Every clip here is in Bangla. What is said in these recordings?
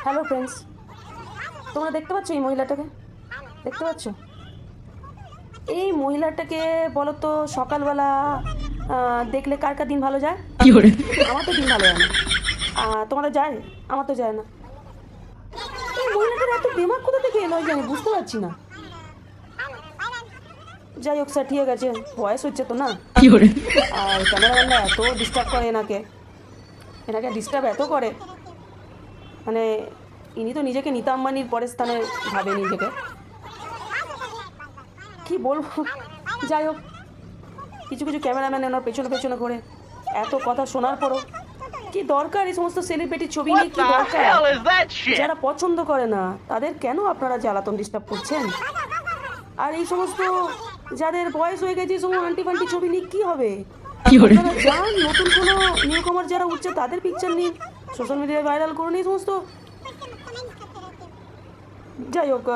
হ্যালো ফ্রেন্ডস, তোমরা দেখতে পাচ্ছ এই মহিলাটাকে? দেখতে পাচ্ছ এই মহিলাটাকে? বলো তো সকালবেলা দেখলে কার কার দিন ভালো যায়? আমার তো দিন ভালো যায় না। তোমাদের যায়? আমার তো যায় না। এই মহিলাটার এত দিমাগ কোথা থেকে এলো জানি বুঝতে পারছি না। যাই হোক স্যার, ঠিক আছে, বয়স হচ্ছে তো না। আর ক্যামেরাম্যানরা এত ডিস্টার্ব করে এনাকে ডিস্টার্ব এত করে, মানে ইনি তো নিজেকে নীতা আম্বানির পরের স্থানে ভাবে নিজেকে। কি বলবো, যাই হোক, কিছু কিছু ক্যামেরাম্যান ওনার পেছনে পেছনে করে এত কথা শোনার পরও কি দরকার এই সমস্ত সেলিব্রিটির ছবি নিয়ে? কি দরকার? যারা পছন্দ করে না তাদের কেন আপনারা জ্বালাতন ডিস্টার্ব করছেন? আর এই সমস্ত যাদের বয়স হয়ে গেছে, সমস্ত আন্টি ফান্টি ছবি নিয়ে কি হবে? আপনারা যান, নতুন কোনো নিউ কামার যারা উঠছে তাদের পিকচার নিন, সোশ্যাল মিডিয়ায় ভাইরাল করুন। এই সমস্ত, যাই হোক,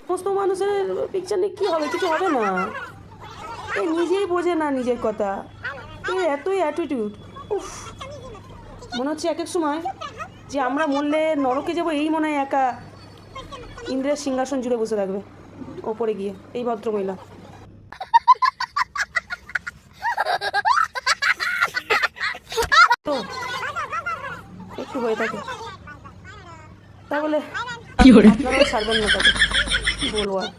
সমস্ত মানুষের পিকচার নিয়ে কী হবে? কিছু হবে না। এ নিজেই বোঝে না নিজের কথা, এতই অ্যাটিটিউড। উফ, মনে হচ্ছে এক এক সময় যে আমরা মরলে নরকে যাবো, এই মনে হয় একা ইন্দ্রের সিংহাসন জুড়ে বসে থাকবে ওপরে গিয়ে এই ভদ্রমহিলা। তো একটু হয়ে থাকে তাহলে আপনারাও ছাড়বেন না তাকে, কি বলবো আর।